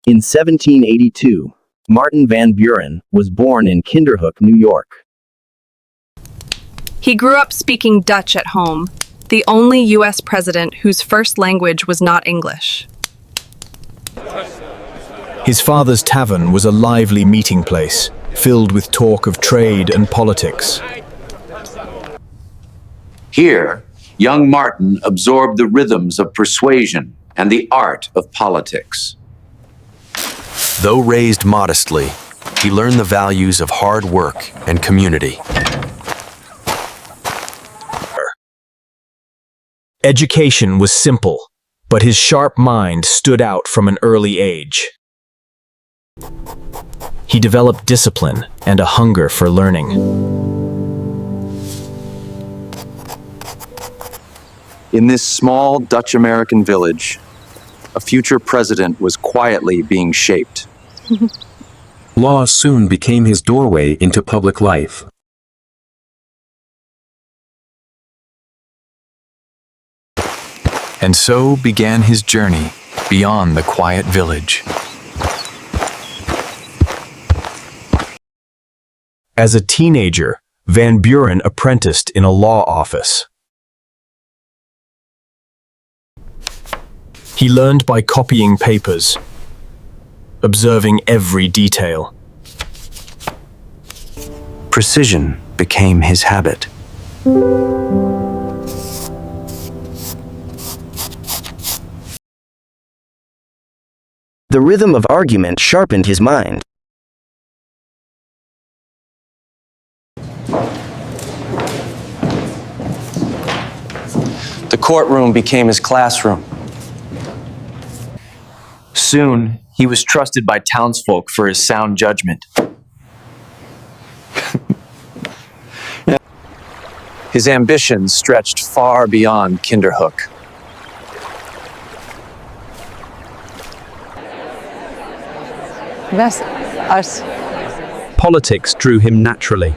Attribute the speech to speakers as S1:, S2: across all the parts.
S1: In 1782, Martin Van Buren was born in Kinderhook, New York.
S2: He grew up speaking Dutch at home, the only U.S. president whose first language was not English.
S3: His father's tavern was a lively meeting place, filled with talk of trade and politics.
S4: Here, young Martin absorbed the rhythms of persuasion and the art of politics.
S5: Though raised modestly, he learned the values of hard work and community.
S3: Education was simple, but his sharp mind stood out from an early age. He developed discipline and a hunger for learning.
S6: In this small Dutch-American village, a future president was quietly being shaped.
S7: Law soon became his doorway into public life.
S5: And so began his journey beyond the quiet village.
S3: As a teenager, Van Buren apprenticed in a law office. He learned by copying papers, observing every detail.
S5: Precision became his habit.
S1: The rhythm of argument sharpened his mind.
S6: The courtroom became his classroom. Soon, he was trusted by townsfolk for his sound judgment. His ambitions stretched far beyond Kinderhook.
S3: Politics drew him naturally.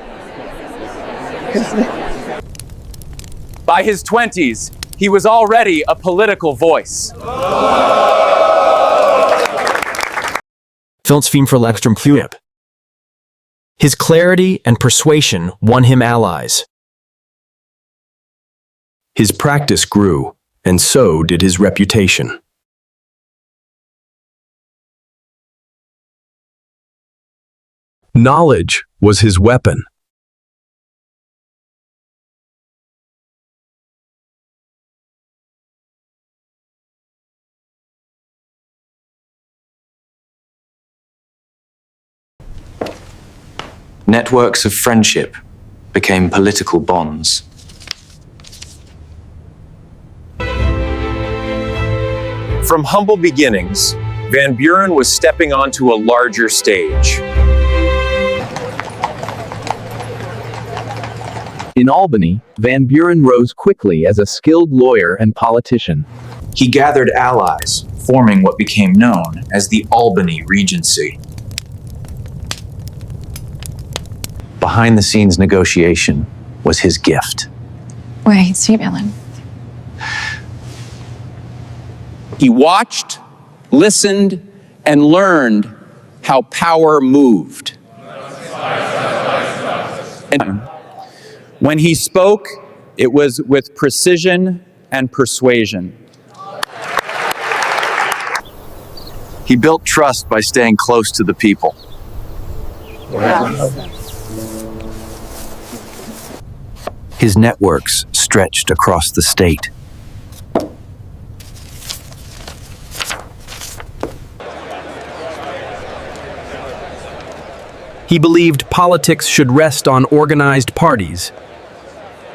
S8: By his 20s, he was already a political voice.
S3: His clarity and persuasion won him allies. His practice grew, and so did his reputation. Knowledge was his weapon.
S6: Networks of friendship became political bonds.
S8: From humble beginnings, Van Buren was stepping onto a larger stage.
S1: In Albany, Van Buren rose quickly as a skilled lawyer and politician.
S4: He gathered allies, forming what became known as the Albany Regency.
S6: Behind-the-scenes negotiation was his gift.
S8: He watched, listened, and learned how power moved. And when he spoke, it was with precision and persuasion.
S6: He built trust by staying close to the people.
S5: His networks stretched across the state.
S3: He believed politics should rest on organized parties.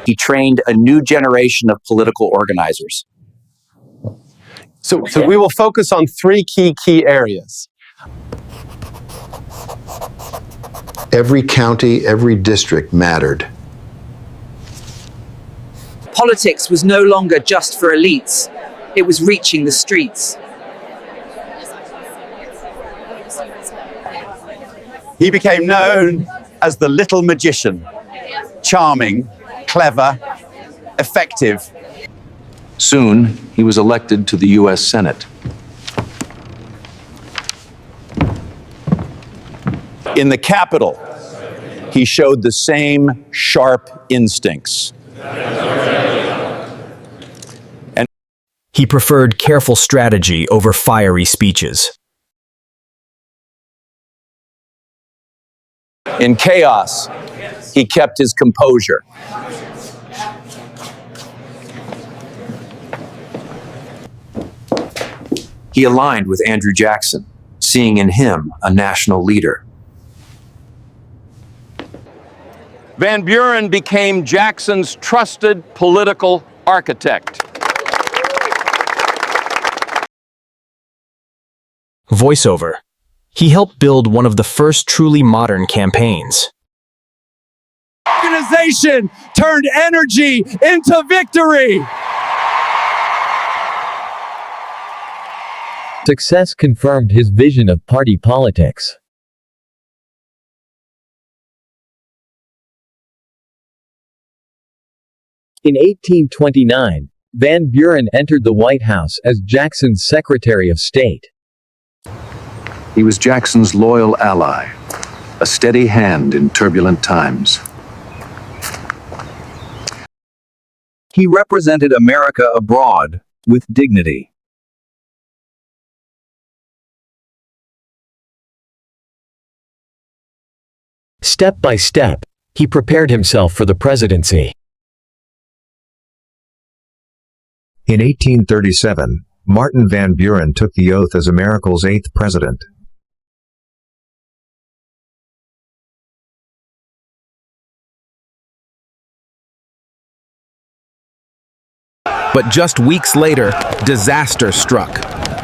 S4: He trained a new generation of political organizers.
S9: So we will focus on three key areas.
S10: Every county, every district mattered.
S11: Politics was no longer just for elites. It was reaching the streets.
S8: He became known as the little magician, charming, clever, effective.
S4: Soon, he was elected to the U.S. Senate.
S8: In the Capitol, he showed the same sharp instincts.
S3: He preferred careful strategy over fiery speeches.
S8: In chaos, he kept his composure.
S4: He aligned with Andrew Jackson, seeing in him a national leader.
S12: Van Buren became Jackson's trusted political architect.
S3: Voiceover. He helped build one of the first truly modern campaigns.
S8: Organization turned energy into victory.
S13: Success confirmed his vision of party politics. In 1829, Van Buren entered the White House as Jackson's Secretary of State.
S10: He was Jackson's loyal ally, a steady hand in turbulent times.
S1: He represented America abroad with dignity.
S13: Step by step, he prepared himself for the presidency.
S14: In 1837, Martin Van Buren took the oath as America's 8th president.
S5: But just weeks later, disaster struck.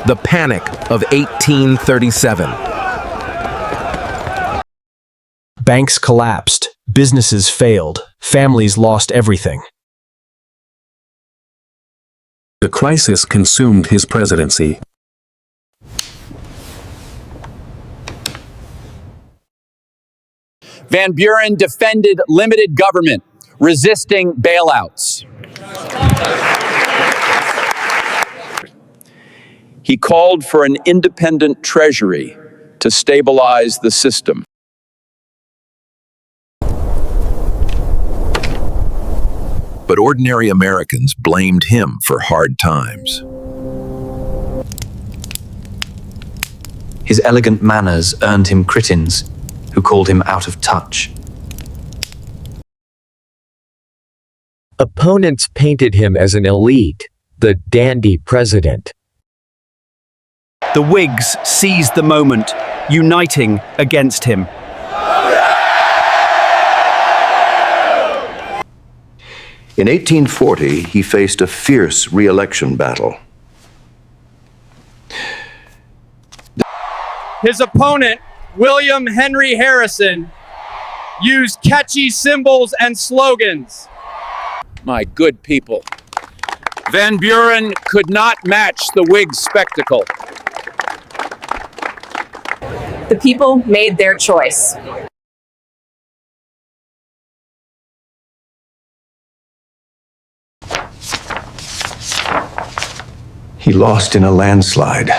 S5: The Panic of 1837.
S3: Banks collapsed, businesses failed, families lost everything.
S7: The crisis consumed his presidency.
S8: Van Buren defended limited government, resisting bailouts. He called for an independent treasury to stabilize the system.
S5: But ordinary Americans blamed him for hard times.
S6: His elegant manners earned him cretins, who called him out of touch.
S13: Opponents painted him as an elite, the dandy president.
S15: The Whigs seized the moment, uniting against him.
S10: In 1840, he faced a fierce re-election battle.
S8: His opponent, William Henry Harrison, used catchy symbols and slogans. My good people, Van Buren could not match the Whig spectacle.
S16: The people made their choice.
S10: He lost in a landslide.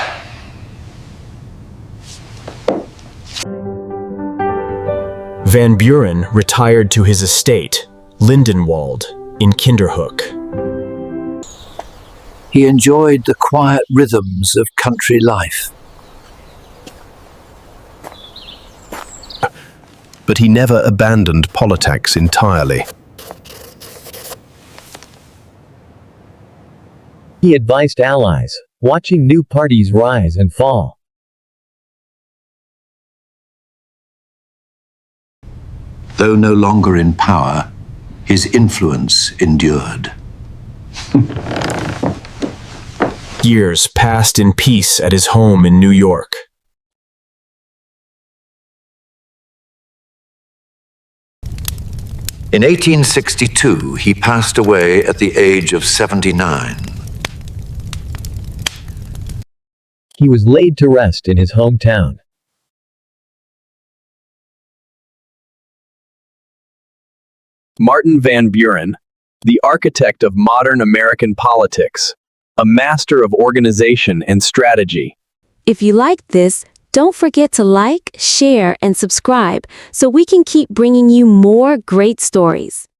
S3: Van Buren retired to his estate, Lindenwald, in Kinderhook.
S17: He enjoyed the quiet rhythms of country life.
S5: But he never abandoned politics entirely.
S13: He advised allies, watching new parties rise and fall.
S10: Though no longer in power, his influence endured.
S3: Years passed in peace at his home in New York.
S10: In 1862, he passed away at the age of 79.
S13: He was laid to rest in his hometown.
S1: Martin Van Buren, the architect of modern American politics, a master of organization and strategy.
S18: If you liked this, Don't forget to like, share, and subscribe so we can keep bringing you more great stories.